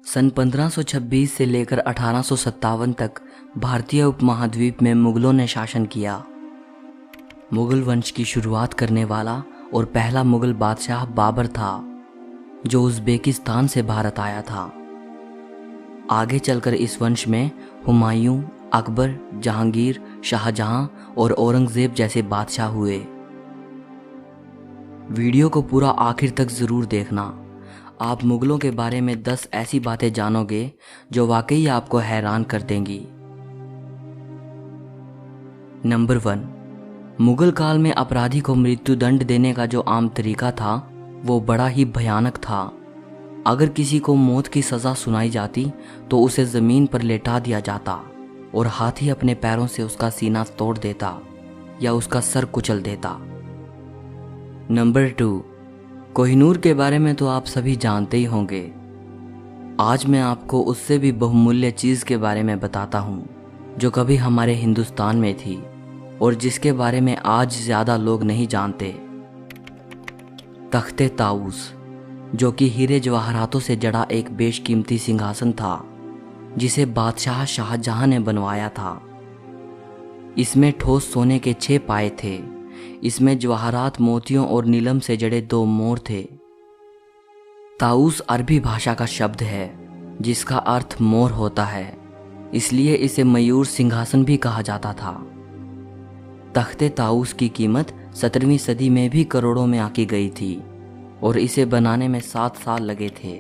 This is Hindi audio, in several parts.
सन 1526 से लेकर 1857 तक भारतीय उपमहाद्वीप में मुगलों ने शासन किया। मुगल वंश की शुरुआत करने वाला और पहला मुगल बादशाह बाबर था, जो उज़्बेकिस्तान से भारत आया था। आगे चलकर इस वंश में हुमायूं, अकबर, जहांगीर, शाहजहां और औरंगजेब जैसे बादशाह हुए। वीडियो को पूरा आखिर तक ज़रूर देखना। आप मुगलों के बारे में 10 ऐसी बातें जानोगे जो वाकई आपको हैरान कर देंगी। नंबर 1, मुगल काल में अपराधी को मृत्यु दंड देने का जो आम तरीका था वो बड़ा ही भयानक था। अगर किसी को मौत की सज़ा सुनाई जाती तो उसे ज़मीन पर लेटा दिया जाता और हाथी अपने पैरों से उसका सीना तोड़ देता या उसका सर कुचल देता। नंबर 2, कोहिनूर के बारे में तो आप सभी जानते ही होंगे। आज मैं आपको उससे भी बहुमूल्य चीज़ के बारे में बताता हूँ जो कभी हमारे हिंदुस्तान में थी और जिसके बारे में आज ज़्यादा लोग नहीं जानते। तख्ते ताऊस, जो कि हीरे जवाहरातों से जड़ा एक बेशकीमती सिंहासन था जिसे बादशाह शाहजहां ने बनवाया था। इसमें ठोस सोने के 6 पाए थे। इसमें जवाहरात, मोतियों और नीलम से जड़े 2 मोर थे। ताऊस अरबी भाषा का शब्द है जिसका अर्थ मोर होता है, इसलिए इसे मयूर सिंहासन भी कहा जाता था। तख्ते ताऊस की कीमत 17वीं सदी में भी करोड़ों में आकी गई थी और इसे बनाने में 7 साल लगे थे।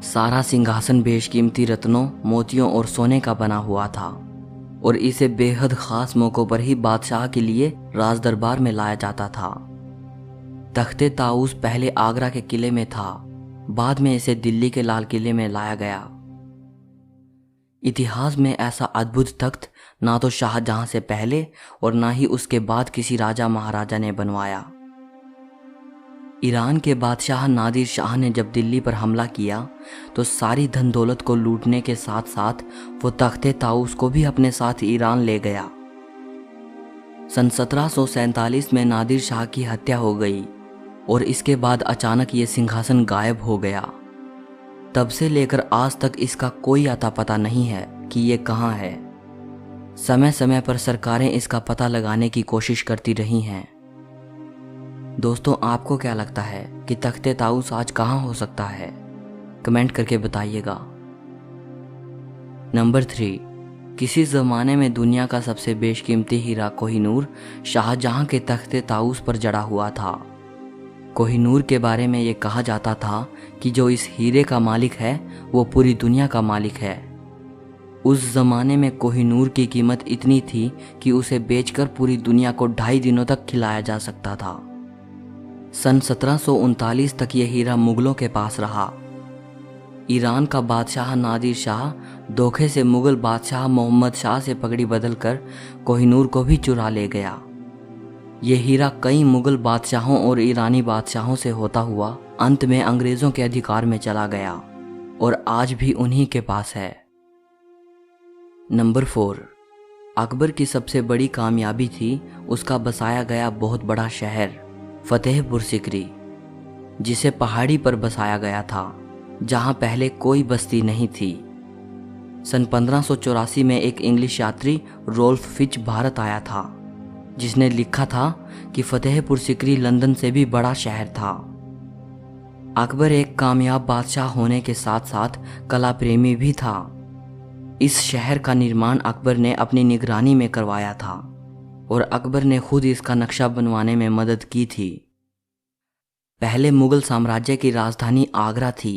सारा सिंहासन बेशकीमती रत्नों, मोतियों और सोने का बना हुआ था और इसे बेहद खास मौक़ों पर ही बादशाह के लिए राज दरबार में लाया जाता था। तख्ते ताऊस पहले आगरा के किले में था, बाद में इसे दिल्ली के लाल किले में लाया गया। इतिहास में ऐसा अद्भुत तख्त ना तो शाहजहां से पहले और ना ही उसके बाद किसी राजा महाराजा ने बनवाया। ईरान के बादशाह नादिर शाह ने जब दिल्ली पर हमला किया तो सारी धन दौलत को लूटने के साथ साथ वो तख्ते ताऊस को भी अपने साथ ईरान ले गया। सन 1747 में नादिर शाह की हत्या हो गई और इसके बाद अचानक ये सिंहासन गायब हो गया। तब से लेकर आज तक इसका कोई अता पता नहीं है कि ये कहाँ है। समय समय पर सरकारें इसका पता लगाने की कोशिश करती रही हैं। दोस्तों, आपको क्या लगता है कि तख्ते ताऊस आज कहाँ हो सकता है? कमेंट करके बताइएगा। नंबर 3, किसी ज़माने में दुनिया का सबसे बेशकीमती हीरा कोहिनूर शाहजहां के तख्ते ताऊस पर जड़ा हुआ था। कोहिनूर के बारे में ये कहा जाता था कि जो इस हीरे का मालिक है वो पूरी दुनिया का मालिक है। उस ज़माने में कोहिनूर की कीमत इतनी थी कि उसे बेचकर पूरी दुनिया को 2.5 दिनों तक खिलाया जा सकता था। सन 1739 तक यह हीरा मुगलों के पास रहा। ईरान का बादशाह नादिर शाह धोखे से मुगल बादशाह मोहम्मद शाह से पगड़ी बदलकर कोहिनूर को भी चुरा ले गया। यह हीरा कई मुगल बादशाहों और ईरानी बादशाहों से होता हुआ अंत में अंग्रेज़ों के अधिकार में चला गया और आज भी उन्हीं के पास है। नंबर 4, अकबर की सबसे बड़ी कामयाबी थी उसका बसाया गया बहुत बड़ा शहर फतेहपुर सिकरी, जिसे पहाड़ी पर बसाया गया था जहां पहले कोई बस्ती नहीं थी। सन 1584 में एक इंग्लिश यात्री रोल्फ फिच भारत आया था जिसने लिखा था कि फतेहपुर सिकरी लंदन से भी बड़ा शहर था। अकबर एक कामयाब बादशाह होने के साथ साथ कला प्रेमी भी था। इस शहर का निर्माण अकबर ने अपनी निगरानी में करवाया था और अकबर ने खुद इसका नक्शा बनवाने में मदद की थी। पहले मुगल साम्राज्य की राजधानी आगरा थी।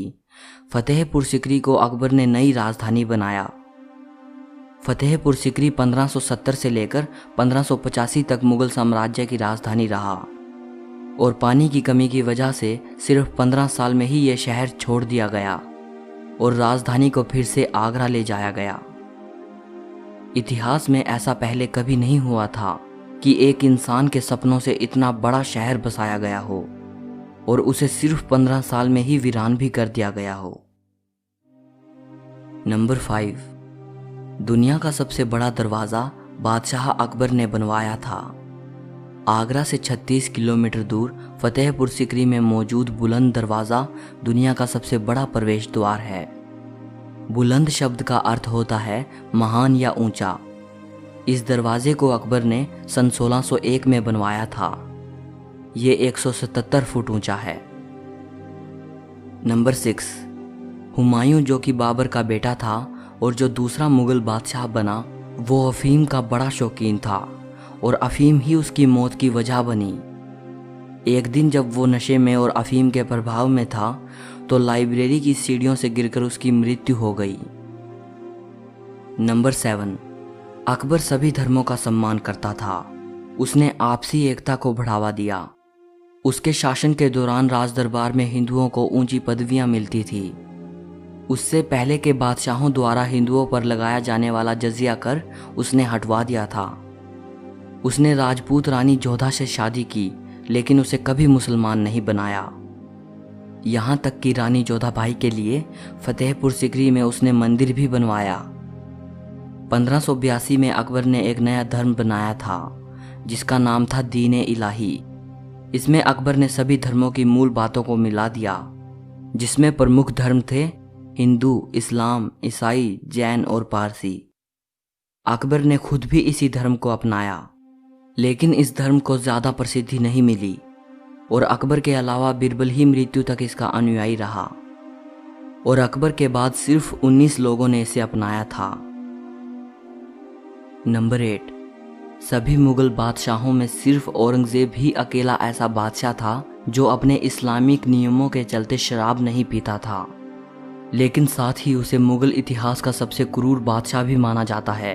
फतेहपुर सिकरी को अकबर ने नई राजधानी बनाया। फतेहपुर सिकरी 1570 से लेकर 1585 तक मुगल साम्राज्य की राजधानी रहा और पानी की कमी की वजह से सिर्फ 15 साल में ही यह शहर छोड़ दिया गया और राजधानी को फिर से आगरा ले जाया गया। इतिहास में ऐसा पहले कभी नहीं हुआ था कि एक इंसान के सपनों से इतना बड़ा शहर बसाया गया हो और उसे सिर्फ 15 साल में ही वीरान भी कर दिया गया हो। नंबर 5, दुनिया का सबसे बड़ा दरवाज़ा बादशाह अकबर ने बनवाया था। आगरा से 36 किलोमीटर दूर फतेहपुर सिकरी में मौजूद बुलंद दरवाज़ा दुनिया का सबसे बड़ा प्रवेश द्वार है। बुलंद शब्द का अर्थ होता है महान या ऊंचा। इस दरवाजे को अकबर ने सन 1601 में बनवाया था। ये 177 फुट ऊंचा है। नंबर 6, हुमायूं, जो कि बाबर का बेटा था और जो दूसरा मुगल बादशाह बना, वो अफीम का बड़ा शौकीन था और अफीम ही उसकी मौत की वजह बनी। एक दिन जब वो नशे में और अफीम के प्रभाव में था तो लाइब्रेरी की सीढ़ियों से गिरकर उसकी मृत्यु हो गई। नंबर 7, अकबर सभी धर्मों का सम्मान करता था। उसने आपसी एकता को बढ़ावा दिया। उसके शासन के दौरान राज दरबार में हिंदुओं को ऊंची पदवियां मिलती थी। उससे पहले के बादशाहों द्वारा हिंदुओं पर लगाया जाने वाला जजिया कर उसने हटवा दिया था। उसने राजपूत रानी जोधा से शादी की, लेकिन उसे कभी मुसलमान नहीं बनाया। यहाँ तक कि रानी जोधा भाई के लिए फतेहपुर सिकरी में उसने मंदिर भी बनवाया। 1582 में अकबर ने एक नया धर्म बनाया था जिसका नाम था दीन इलाही। इसमें अकबर ने सभी धर्मों की मूल बातों को मिला दिया, जिसमें प्रमुख धर्म थे हिंदू, इस्लाम, ईसाई, जैन और पारसी। अकबर ने खुद भी इसी धर्म को अपनाया, लेकिन इस धर्म को ज़्यादा प्रसिद्धि नहीं मिली और अकबर के अलावा बिरबल ही मृत्यु तक इसका अनुयायी रहा और अकबर के बाद सिर्फ 19 लोगों ने इसे अपनाया था। नंबर 8, सभी मुगल बादशाहों में सिर्फ औरंगजेब ही अकेला ऐसा बादशाह था जो अपने इस्लामिक नियमों के चलते शराब नहीं पीता था, लेकिन साथ ही उसे मुगल इतिहास का सबसे क्रूर बादशाह भी माना जाता है।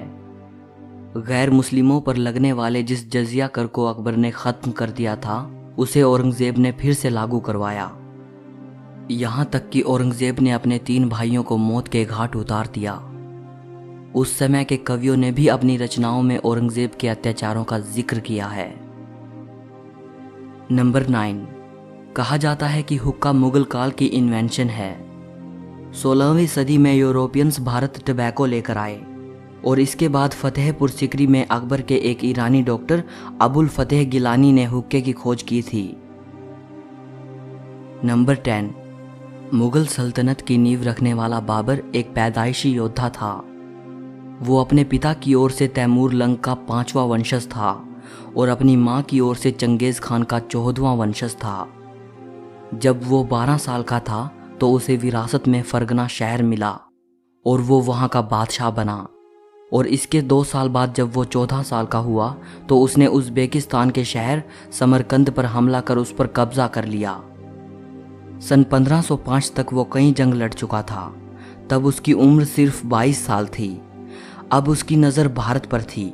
गैर मुस्लिमों पर लगने वाले जिस जजिया कर को अकबर ने ख़त्म कर दिया था, उसे औरंगजेब ने फिर से लागू करवाया। यहाँ तक कि औरंगजेब ने अपने 3 भाइयों को मौत के घाट उतार दिया। उस समय के कवियों ने भी अपनी रचनाओं में औरंगजेब के अत्याचारों का जिक्र किया है। नंबर 9, कहा जाता है कि हुक्का मुगल काल की इन्वेंशन है। 16वीं सदी में यूरोपियंस भारत टबैको लेकर आए और इसके बाद फतेहपुर सिकरी में अकबर के एक ईरानी डॉक्टर अबुल फतेह गिलानी ने हुक्के की खोज की थी। नंबर 10, मुगल सल्तनत की नींव रखने वाला बाबर एक पैदाइशी योद्धा था। वो अपने पिता की ओर से तैमूर लंग का 5वां वंशज था और अपनी मां की ओर से चंगेज खान का 14वां वंशज था। जब वो 12 साल का था तो उसे विरासत में फरगना शहर मिला और वो वहां का बादशाह बना। और इसके 2 साल बाद जब वो 14 साल का हुआ तो उसने उज़्बेकिस्तान के शहर समरकंद पर हमला कर उस पर कब्जा कर लिया। सन 1505 तक वो कई जंग लड़ चुका था। तब उसकी उम्र सिर्फ 22 साल थी। अब उसकी नज़र भारत पर थी।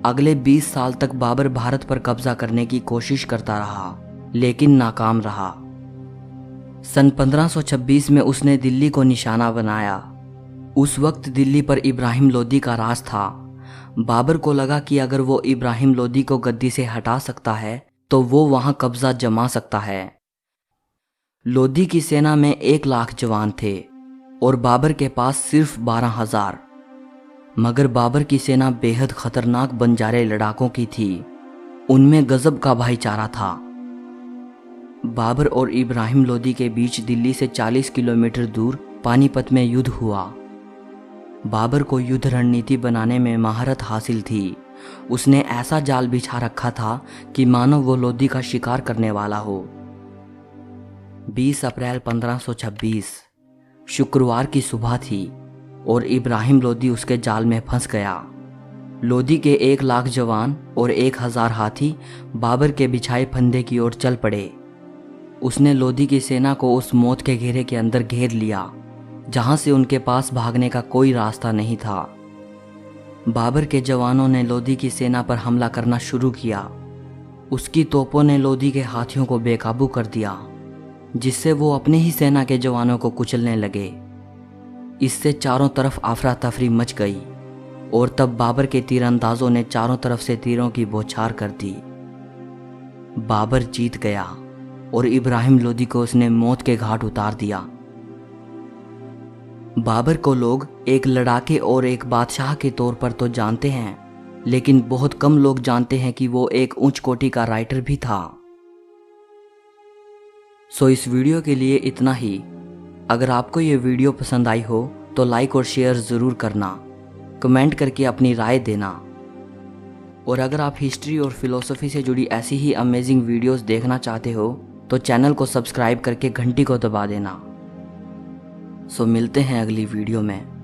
अगले 20 साल तक बाबर भारत पर कब्जा करने की कोशिश करता रहा, लेकिन नाकाम रहा। सन 1526 में उसने दिल्ली को निशाना बनाया। उस वक्त दिल्ली पर इब्राहिम लोदी का राज था। बाबर को लगा कि अगर वो इब्राहिम लोदी को गद्दी से हटा सकता है तो वो वहां कब्जा जमा सकता है। लोदी की सेना में 1 लाख जवान थे और बाबर के पास सिर्फ 12,000। मगर बाबर की सेना बेहद खतरनाक बंजारे लड़ाकों की थी। उनमें गजब का भाईचारा था। बाबर और इब्राहिम लोदी के बीच दिल्ली से 40 किलोमीटर दूर पानीपत में युद्ध हुआ। बाबर को युद्ध रणनीति बनाने में महारत हासिल थी। उसने ऐसा जाल बिछा रखा था कि मानो वो लोदी का शिकार करने वाला हो। 20 अप्रैल 1526 शुक्रवार की सुबह थी और इब्राहिम लोदी उसके जाल में फंस गया। लोदी के 1 लाख जवान और 1000 हाथी बाबर के बिछाए फंदे की ओर चल पड़े। उसने लोदी की सेना को उस मौत के घेरे के अंदर घेर लिया जहां से उनके पास भागने का कोई रास्ता नहीं था। बाबर के जवानों ने लोदी की सेना पर हमला करना शुरू किया। उसकी तोपों ने लोदी के हाथियों को बेकाबू कर दिया, जिससे वो अपने ही सेना के जवानों को कुचलने लगे। इससे चारों तरफ अफरा तफरी मच गई और तब बाबर के तीरंदाजों ने चारों तरफ से तीरों की बौछार कर दी। बाबर जीत गया और इब्राहिम लोदी को उसने मौत के घाट उतार दिया। बाबर को लोग एक लड़ाके और एक बादशाह के तौर पर तो जानते हैं, लेकिन बहुत कम लोग जानते हैं कि वो एक उच्च कोटि का राइटर भी था। सो इस वीडियो के लिए इतना ही। अगर आपको ये वीडियो पसंद आई हो तो लाइक और शेयर ज़रूर करना, कमेंट करके अपनी राय देना। और अगर आप हिस्ट्री और फिलॉसफी से जुड़ी ऐसी ही अमेजिंग वीडियोस देखना चाहते हो तो चैनल को सब्सक्राइब करके घंटी को दबा देना। सो मिलते हैं अगली वीडियो में।